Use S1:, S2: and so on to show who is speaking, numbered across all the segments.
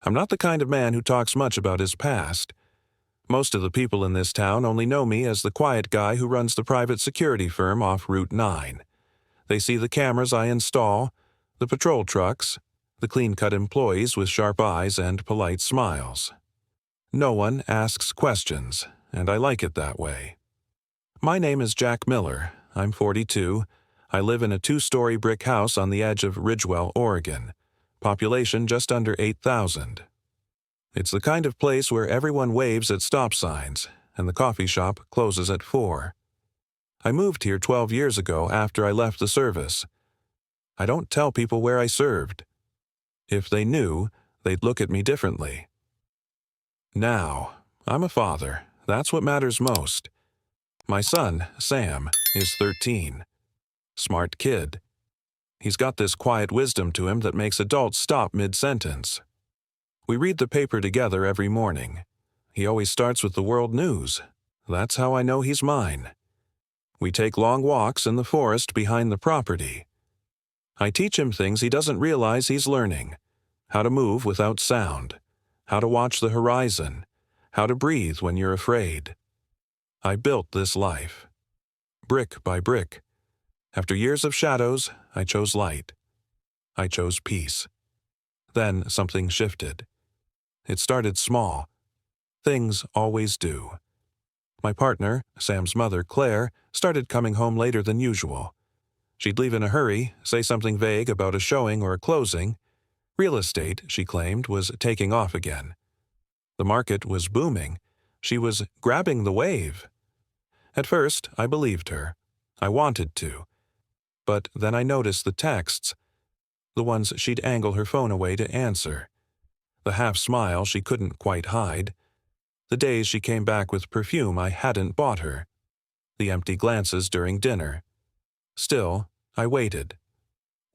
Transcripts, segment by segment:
S1: I'm not the kind of man who talks much about his past. Most of the people in this town only know me as the quiet guy who runs the private security firm off Route 9. They see the cameras I install, the patrol trucks, the clean-cut employees with sharp eyes and polite smiles. No one asks questions, and I like it that way. My name is Jack Miller. I'm 42. I live in a 2-story brick house on the edge of Ridgewell, Oregon. Population just under 8,000. It's the kind of place where everyone waves at stop signs, and the coffee shop closes at 4. I moved here 12 years ago after I left the service. I don't tell people where I served. If they knew, they'd look at me differently. Now, I'm a father. That's what matters most. My son, Sam, is 13. Smart kid. He's got this quiet wisdom to him that makes adults stop mid-sentence. We read the paper together every morning. He always starts with the world news. That's how I know he's mine. We take long walks in the forest behind the property. I teach him things he doesn't realize he's learning. How to move without sound. How to watch the horizon. How to breathe when you're afraid. I built this life. Brick by brick. After years of shadows, I chose light. I chose peace. Then something shifted. It started small. Things always do. My partner, Sam's mother, Claire, started coming home later than usual. She'd leave in a hurry, say something vague about a showing or a closing. Real estate, she claimed, was taking off again. The market was booming. She was grabbing the wave. At first, I believed her. I wanted to. But then I noticed the texts, the ones she'd angle her phone away to answer, the half-smile she couldn't quite hide, the days she came back with perfume I hadn't bought her, the empty glances during dinner. Still, I waited,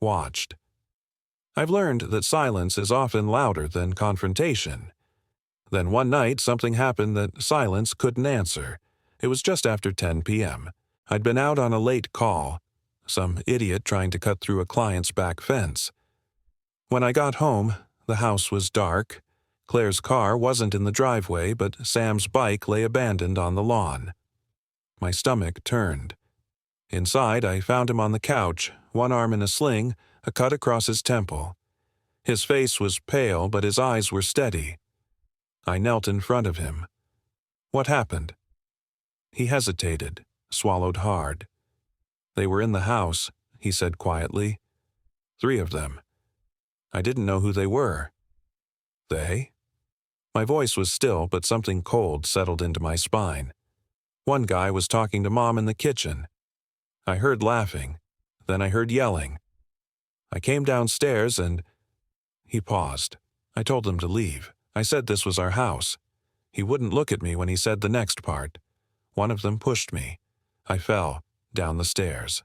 S1: watched. I've learned that silence is often louder than confrontation. Then one night something happened that silence couldn't answer. It was just after 10 p.m. I'd been out on a late call. Some idiot trying to cut through a client's back fence. When I got home, the house was dark. Claire's car wasn't in the driveway, but Sam's bike lay abandoned on the lawn. My stomach turned. Inside, I found him on the couch, one arm in a sling, a cut across his temple. His face was pale, but his eyes were steady. I knelt in front of him. What happened? He hesitated, swallowed hard. They were in the house, he said quietly. 3 of them. I didn't know who they were. They? My voice was still, but something cold settled into my spine. One guy was talking to Mom in the kitchen. I heard laughing. Then I heard yelling. I came downstairs and... He paused. I told him to leave. I said this was our house. He wouldn't look at me when he said the next part. One of them pushed me. I fell. Down the stairs.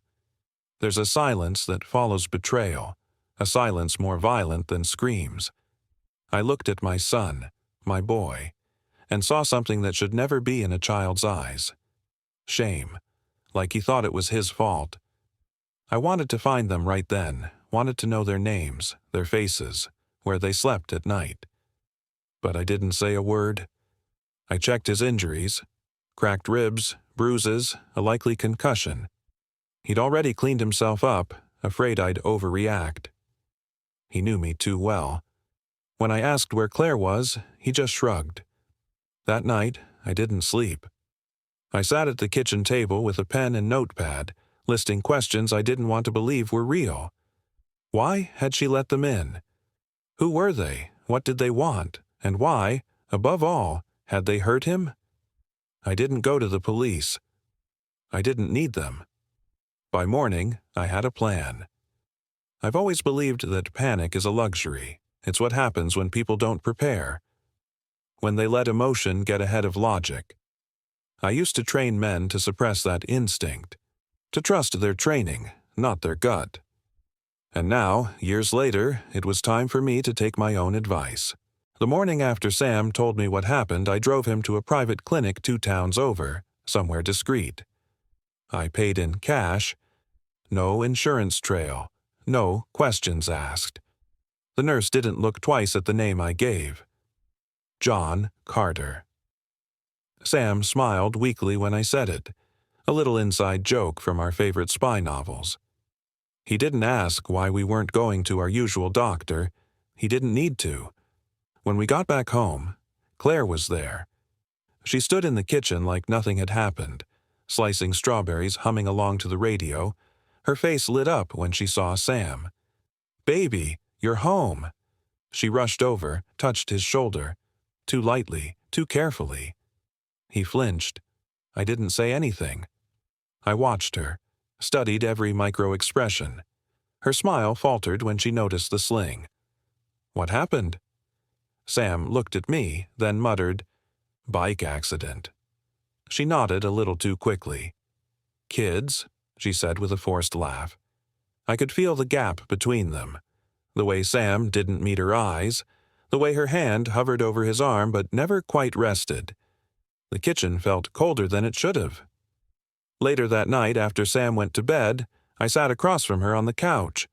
S1: There's a silence that follows betrayal, a silence more violent than screams. I looked at my son, my boy, and saw something that should never be in a child's eyes. Shame, like he thought it was his fault. I wanted to find them right then, wanted to know their names, their faces, where they slept at night. But I didn't say a word. I checked his injuries. Cracked ribs, bruises, a likely concussion. He'd already cleaned himself up, afraid I'd overreact. He knew me too well. When I asked where Claire was, he just shrugged. That night, I didn't sleep. I sat at the kitchen table with a pen and notepad, listing questions I didn't want to believe were real. Why had she let them in? Who were they? What did they want? And why, above all, had they hurt him? I didn't go to the police. I didn't need them. By morning, I had a plan. I've always believed that panic is a luxury. It's what happens when people don't prepare. When they let emotion get ahead of logic. I used to train men to suppress that instinct. To trust their training, not their gut. And now, years later, it was time for me to take my own advice. The morning after Sam told me what happened, I drove him to a private clinic 2 towns over, somewhere discreet. I paid in cash. No insurance trail. No questions asked. The nurse didn't look twice at the name I gave. John Carter. Sam smiled weakly when I said it, a little inside joke from our favorite spy novels. He didn't ask why we weren't going to our usual doctor. He didn't need to. When we got back home, Claire was there. She stood in the kitchen like nothing had happened, slicing strawberries, humming along to the radio. Her face lit up when she saw Sam. "Baby, you're home." She rushed over, touched his shoulder, too lightly, too carefully. He flinched. I didn't say anything. I watched her, studied every micro-expression. Her smile faltered when she noticed the sling. "What happened?" Sam looked at me, then muttered, "Bike accident." She nodded a little too quickly. "Kids?" she said with a forced laugh. I could feel the gap between them. The way Sam didn't meet her eyes, the way her hand hovered over his arm but never quite rested. The kitchen felt colder than it should have. Later that night, after Sam went to bed, I sat across from her on the couch.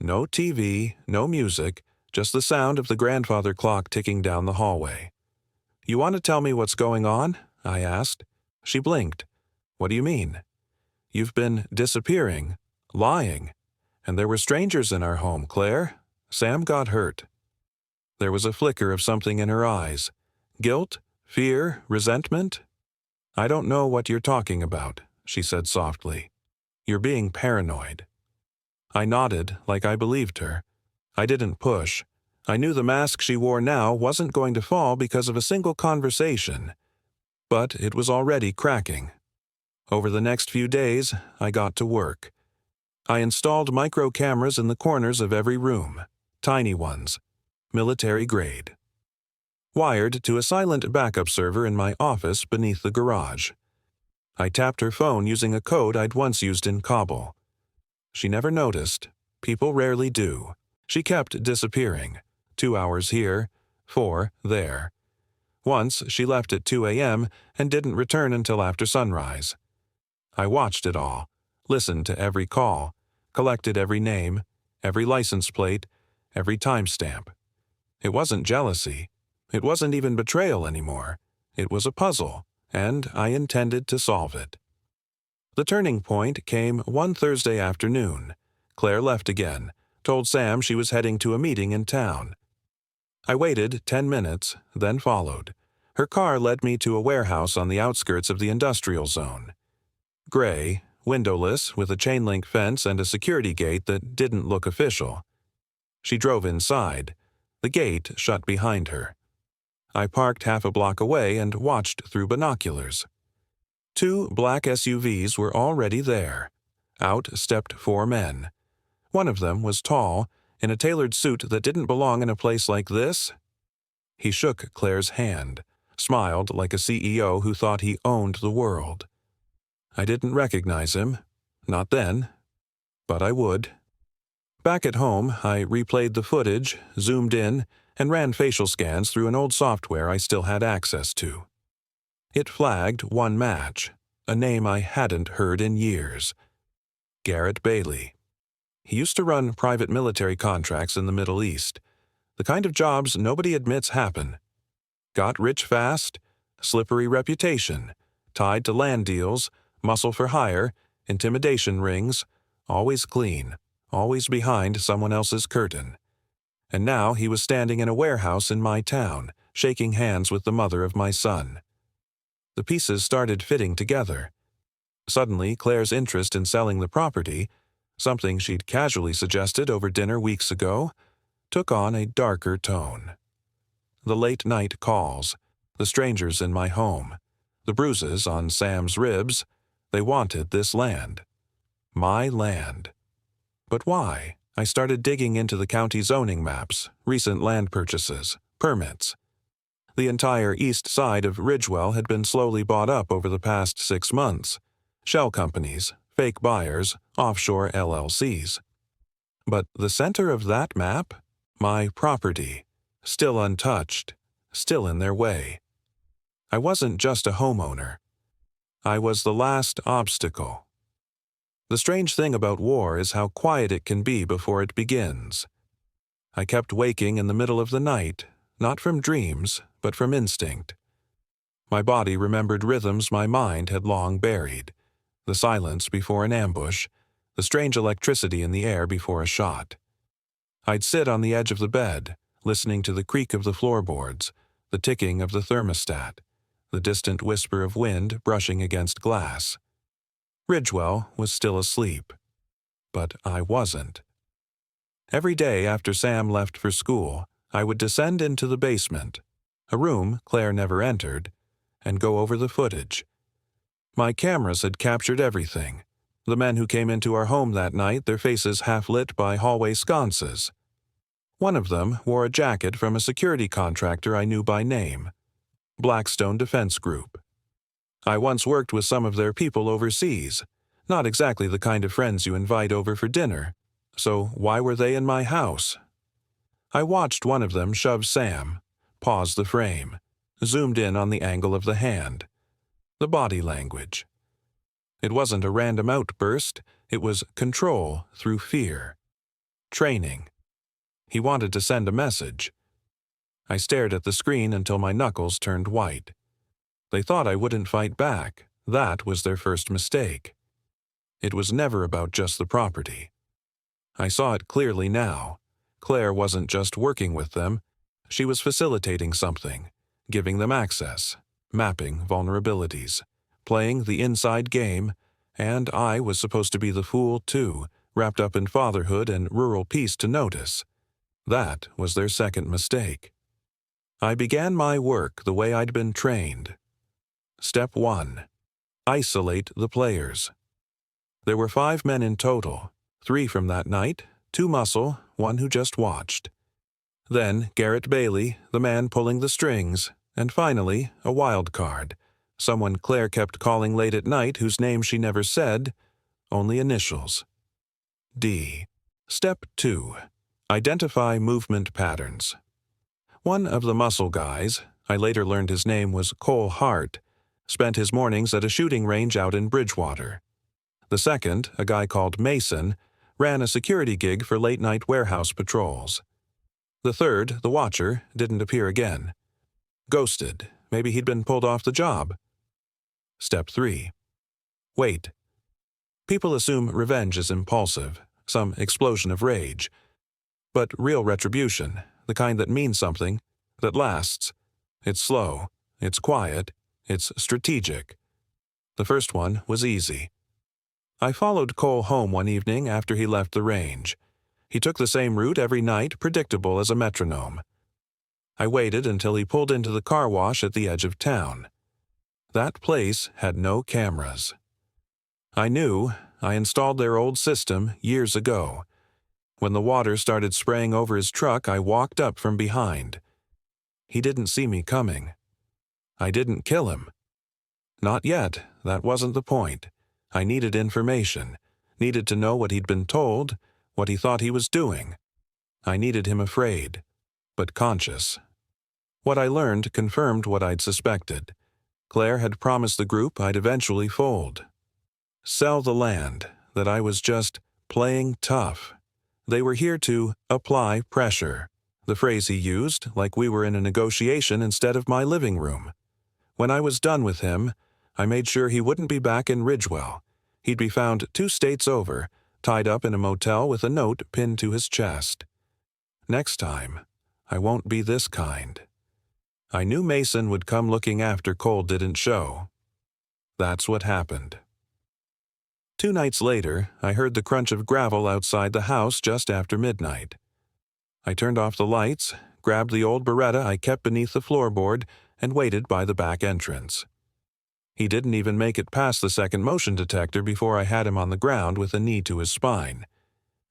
S1: No TV, no music, just the sound of the grandfather clock ticking down the hallway. "You want to tell me what's going on?" I asked. She blinked. "What do you mean?" "You've been disappearing, lying. And there were strangers in our home, Claire. Sam got hurt." There was a flicker of something in her eyes. Guilt? Fear? Resentment? "I don't know what you're talking about," she said softly. "You're being paranoid." I nodded, like I believed her. I didn't push. I knew the mask she wore now wasn't going to fall because of a single conversation. But it was already cracking. Over the next few days, I got to work. I installed micro cameras in the corners of every room, tiny ones, military grade. Wired to a silent backup server in my office beneath the garage. I tapped her phone using a code I'd once used in Kabul. She never noticed. People rarely do. She kept disappearing. 2 hours here, 4 there. Once she left at 2 a.m. and didn't return until after sunrise. I watched it all, listened to every call, collected every name, every license plate, every timestamp. It wasn't jealousy. It wasn't even betrayal anymore. It was a puzzle, and I intended to solve it. The turning point came one Thursday afternoon. Claire left again, told Sam she was heading to a meeting in town. I waited 10 minutes, then followed. Her car led me to a warehouse on the outskirts of the industrial zone. Gray, windowless, with a chain-link fence and a security gate that didn't look official. She drove inside. The gate shut behind her. I parked half a block away and watched through binoculars. 2 black SUVs were already there. Out stepped 4 men. One of them was tall, in a tailored suit that didn't belong in a place like this. He shook Claire's hand, smiled like a CEO who thought he owned the world. I didn't recognize him. Not then. But I would. Back at home, I replayed the footage, zoomed in, and ran facial scans through an old software I still had access to. It flagged one match, a name I hadn't heard in years. Garrett Bailey. He used to run private military contracts in the Middle East, the kind of jobs nobody admits happen. Got rich fast, slippery reputation, tied to land deals, muscle for hire, intimidation rings, always clean, always behind someone else's curtain. And now he was standing in a warehouse in my town, shaking hands with the mother of my son. The pieces started fitting together. Suddenly, Claire's interest in selling the property, something she'd casually suggested over dinner weeks ago, took on a darker tone. The late-night calls, the strangers in my home, the bruises on Sam's ribs, they wanted this land. My land. But why? I started digging into the county zoning maps, recent land purchases, permits. The entire east side of Ridgewell had been slowly bought up over the past 6 months. Shell companies, fake buyers, offshore LLCs. But the center of that map? My property. Still untouched. Still in their way. I wasn't just a homeowner. I was the last obstacle. The strange thing about war is how quiet it can be before it begins. I kept waking in the middle of the night, not from dreams, but from instinct. My body remembered rhythms my mind had long buried: the silence before an ambush, the strange electricity in the air before a shot. I'd sit on the edge of the bed, listening to the creak of the floorboards, the ticking of the thermostat, the distant whisper of wind brushing against glass. Ridgewell was still asleep, but I wasn't. Every day after Sam left for school, I would descend into the basement, a room Claire never entered, and go over the footage. My cameras had captured everything: the men who came into our home that night, their faces half lit by hallway sconces. One of them wore a jacket from a security contractor I knew by name, Blackstone Defense Group. I once worked with some of their people overseas, not exactly the kind of friends you invite over for dinner, so why were they in my house? I watched one of them shove Sam, paused the frame, zoomed in on the angle of the hand, the body language. It wasn't a random outburst, it was control through fear. Training. He wanted to send a message. I stared at the screen until my knuckles turned white. They thought I wouldn't fight back. That was their first mistake. It was never about just the property. I saw it clearly now. Claire wasn't just working with them. She was facilitating something, giving them access, mapping vulnerabilities, playing the inside game, and I was supposed to be the fool too, wrapped up in fatherhood and rural peace to notice. That was their second mistake. I began my work the way I'd been trained. Step 1. Isolate the players. There were 5 men in total, 3 from that night, 2 muscle, 1 who just watched. Then Garrett Bailey, the man pulling the strings, and finally a wild card, someone Claire kept calling late at night whose name she never said, only initials. D. Step 2. Identify movement patterns. One of the muscle guys, I later learned his name was Cole Hart, spent his mornings at a shooting range out in Bridgewater. The second, a guy called Mason, ran a security gig for late-night warehouse patrols. The third, the watcher, didn't appear again. Ghosted. Maybe he'd been pulled off the job. Step 3. Wait. People assume revenge is impulsive, some explosion of rage. But real retribution, the kind that means something, that lasts, it's slow, it's quiet, it's strategic. The first one was easy. I followed Cole home one evening after he left the range. He took the same route every night, predictable as a metronome. I waited until he pulled into the car wash at the edge of town. That place had no cameras. I knew. I installed their old system years ago. When the water started spraying over his truck, I walked up from behind. He didn't see me coming. I didn't kill him. Not yet. That wasn't the point. I needed information, needed to know what he'd been told, what he thought he was doing. I needed him afraid, but conscious. What I learned confirmed what I'd suspected. Claire had promised the group I'd eventually fold. Sell the land, that I was just playing tough. They were here to apply pressure, the phrase he used, like we were in a negotiation instead of my living room. When I was done with him, I made sure he wouldn't be back in Ridgewell. He'd be found 2 states over, tied up in a motel with a note pinned to his chest. Next time, I won't be this kind. I knew Mason would come looking after Cole didn't show. That's what happened. 2 nights later, I heard the crunch of gravel outside the house just after midnight. I turned off the lights, grabbed the old Beretta I kept beneath the floorboard, and waited by the back entrance. He didn't even make it past the second motion detector before I had him on the ground with a knee to his spine.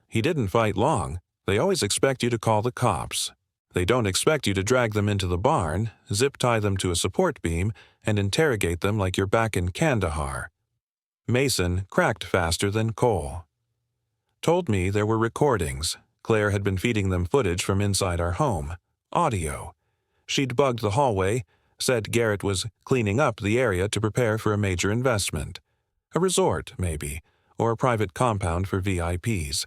S1: He didn't fight long. They always expect you to call the cops. They don't expect you to drag them into the barn, zip-tie them to a support beam, and interrogate them like you're back in Kandahar. Mason cracked faster than Cole. Told me there were recordings. Claire had been feeding them footage from inside our home. Audio. She'd bugged the hallway, said Garrett was cleaning up the area to prepare for a major investment. A resort, maybe, or a private compound for VIPs.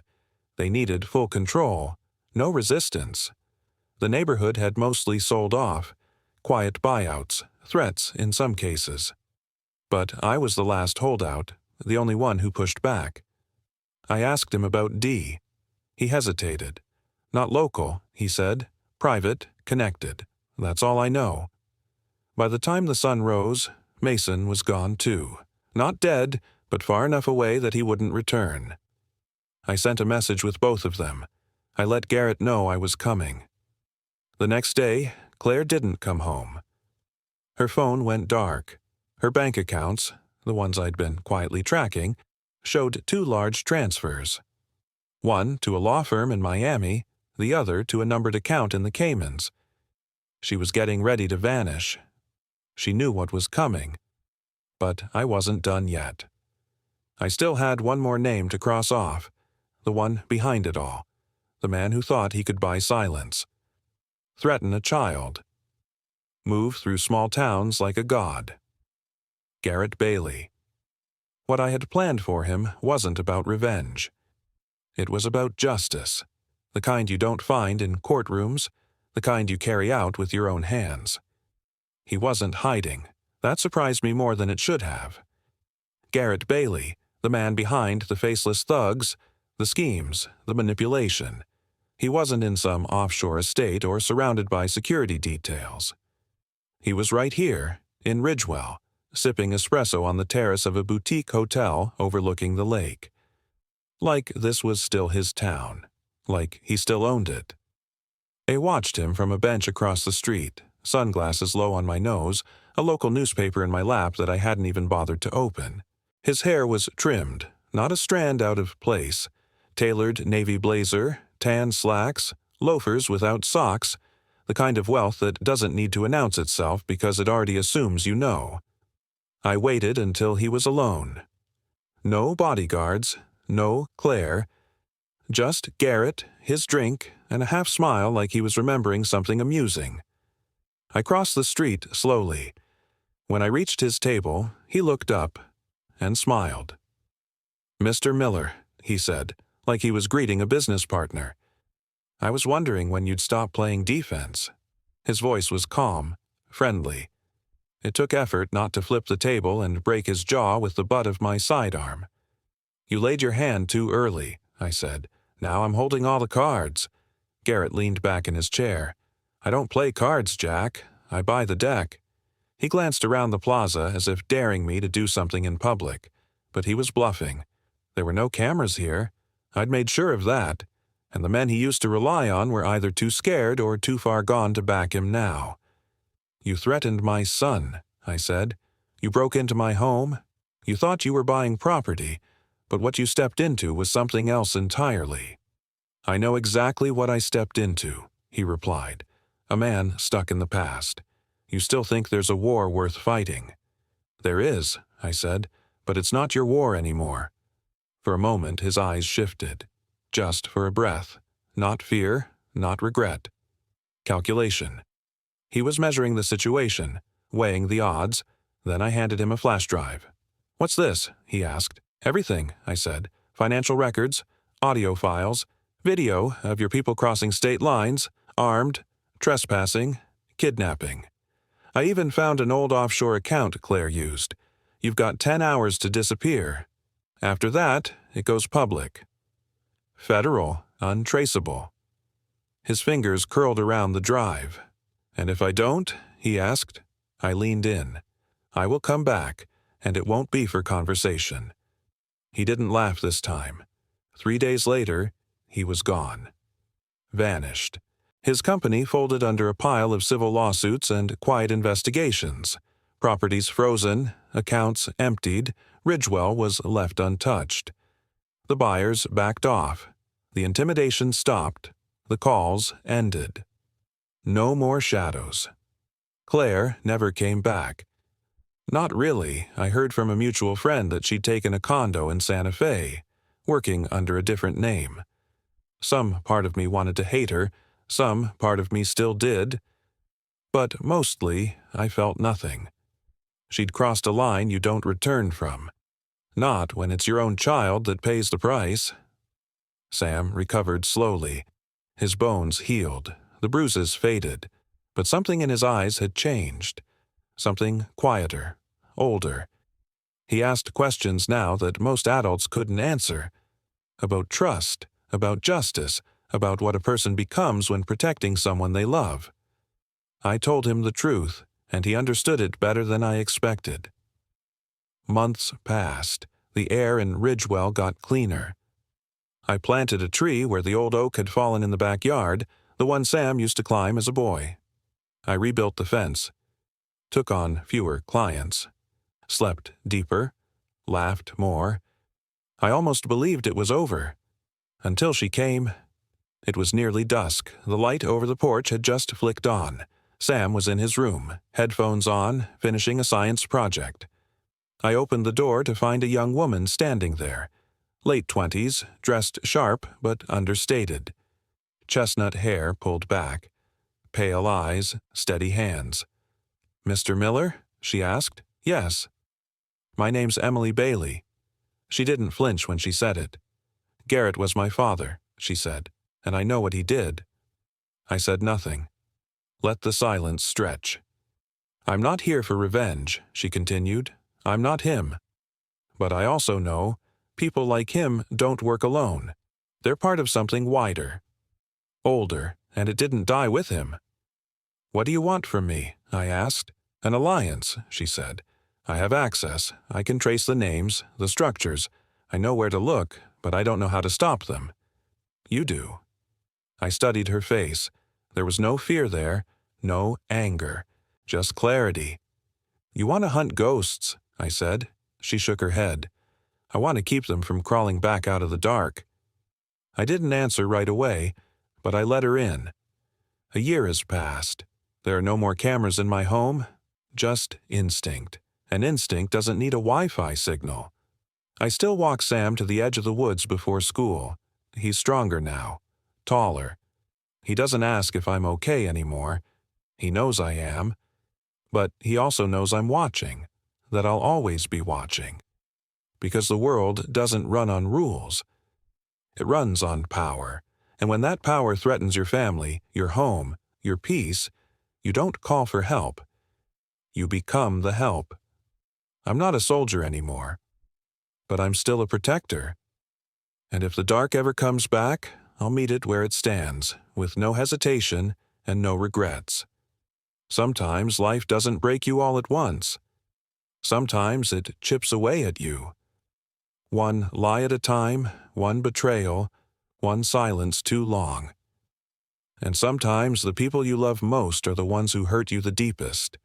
S1: They needed full control, No resistance. The neighborhood had mostly sold off. Quiet buyouts, threats in some cases. But I was the last holdout, the only one who pushed back. I asked him about Dee. He hesitated. Not local, he said. Private, connected. That's all I know. By the time the sun rose, Mason was gone too. Not dead, but far enough away that he wouldn't return. I sent a message with both of them. I let Garrett know I was coming. The next day, Claire didn't come home. Her phone went dark. Her bank accounts, the ones I'd been quietly tracking, showed 2 large transfers. One to a law firm in Miami, the other to a numbered account in the Caymans. She was getting ready to vanish. She knew what was coming. But I wasn't done yet. I still had one more name to cross off, the one behind it all, the man who thought he could buy silence. Threaten a child. Move through small towns like a god. Garrett Bailey. What I had planned for him wasn't about revenge. It was about justice, the kind you don't find in courtrooms, the kind you carry out with your own hands. He wasn't hiding. That surprised me more than it should have. Garrett Bailey, the man behind the faceless thugs, the schemes, the manipulation. He wasn't in some offshore estate or surrounded by security details. He was right here, in Ridgewell, sipping espresso on the terrace of a boutique hotel overlooking the lake. Like this was still his town. Like he still owned it. I watched him from a bench across the street, sunglasses low on my nose, a local newspaper in my lap that I hadn't even bothered to open. His hair was trimmed, not a strand out of place. Tailored navy blazer, tan slacks, loafers without socks, the kind of wealth that doesn't need to announce itself because it already assumes you know. I waited until he was alone. No bodyguards, no Claire, just Garrett, his drink, and a half smile like he was remembering something amusing. I crossed the street slowly. When I reached his table, he looked up and smiled. "Mr. Miller," he said, like he was greeting a business partner. "I was wondering when you'd stop playing defense." His voice was calm, friendly. It took effort not to flip the table and break his jaw with the butt of my sidearm. "You laid your hand too early," I said. "Now I'm holding all the cards." Garrett leaned back in his chair. "I don't play cards, Jack. I buy the deck." He glanced around the plaza as if daring me to do something in public. But he was bluffing. There were no cameras here. I'd made sure of that. And the men he used to rely on were either too scared or too far gone to back him now. "You threatened my son," I said. "You broke into my home. You thought you were buying property, but what you stepped into was something else entirely." "I know exactly what I stepped into," he replied. "A man stuck in the past. You still think there's a war worth fighting." "There is," I said, "but it's not your war anymore." For a moment his eyes shifted. Just for a breath. Not fear, not regret. Calculation. He was measuring the situation, weighing the odds. Then I handed him a flash drive. "What's this?" he asked. "Everything," I said. "Financial records, audio files, video of your people crossing state lines, armed, trespassing, kidnapping. I even found an old offshore account Claire used. You've got 10 hours to disappear. After that, it goes public. Federal, untraceable." His fingers curled around the drive. "And if I don't?" he asked. I leaned in. "I will come back, and it won't be for conversation." He didn't laugh this time. 3 days later, he was gone. Vanished. His company folded under a pile of civil lawsuits and quiet investigations. Properties frozen, accounts emptied, Ridgewell was left untouched. The buyers backed off. The intimidation stopped. The calls ended. No more shadows. Claire never came back. Not really. I heard from a mutual friend that she'd taken a condo in Santa Fe, working under a different name. Some part of me wanted to hate her, some part of me still did. But mostly, I felt nothing. She'd crossed a line you don't return from. Not when it's your own child that pays the price. Sam recovered slowly. His bones healed, the bruises faded, but something in his eyes had changed. Something quieter, older. He asked questions now that most adults couldn't answer. About trust, about justice, about what a person becomes when protecting someone they love. I told him the truth, and he understood it better than I expected. Months passed. The air in Ridgewell got cleaner. I planted a tree where the old oak had fallen in the backyard, the one Sam used to climb as a boy. I rebuilt the fence, took on fewer clients, slept deeper, laughed more. I almost believed it was over. Until she came. It was nearly dusk. The light over the porch had just flicked on. Sam was in his room, headphones on, finishing a science project. I opened the door to find a young woman standing there, late 20s, dressed sharp but understated. Chestnut hair pulled back, pale eyes, steady hands. "Mr. Miller?" she asked. "Yes." "My name's Emily Bailey." She didn't flinch when she said it. "Garrett was my father," she said, "and I know what he did." I said nothing. Let the silence stretch. "I'm not here for revenge," she continued. "I'm not him. But I also know people like him don't work alone. They're part of something wider, older, and it didn't die with him." "What do you want from me?" I asked. "An alliance," she said. "I have access. I can trace the names, the structures. I know where to look, but I don't know how to stop them. You do." I studied her face. There was no fear there, no anger, just clarity. "You want to hunt ghosts," I said. She shook her head. "I want to keep them from crawling back out of the dark." I didn't answer right away, but I let her in. A year has passed. There are no more cameras in my home, just instinct. An instinct doesn't need a Wi-Fi signal. I still walk Sam to the edge of the woods before school. He's stronger now, taller. He doesn't ask if I'm okay anymore. He knows I am. But he also knows I'm watching, that I'll always be watching. Because the world doesn't run on rules. It runs on power. And when that power threatens your family, your home, your peace, you don't call for help. You become the help. I'm not a soldier anymore. But I'm still a protector. And if the dark ever comes back, I'll meet it where it stands, with no hesitation and no regrets. Sometimes life doesn't break you all at once. Sometimes it chips away at you. One lie at a time, one betrayal, one silence too long. And sometimes the people you love most are the ones who hurt you the deepest.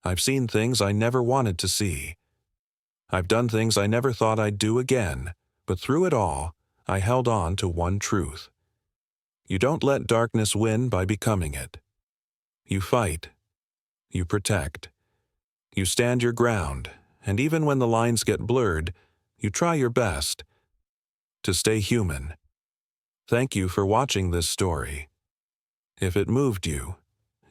S1: I've seen things I never wanted to see. I've done things I never thought I'd do again, but through it all, I held on to one truth. You don't let darkness win by becoming it. You fight. You protect. You stand your ground, and even when the lines get blurred, you try your best to stay human. Thank you for watching this story. If it moved you,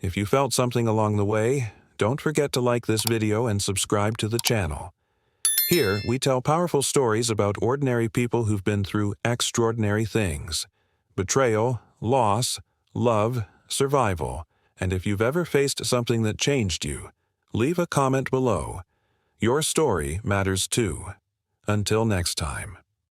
S1: if you felt something along the way, don't forget to like this video and subscribe to the channel. Here, we tell powerful stories about ordinary people who've been through extraordinary things. Betrayal, loss, love, survival. And if you've ever faced something that changed you, leave a comment below. Your story matters too. Until next time.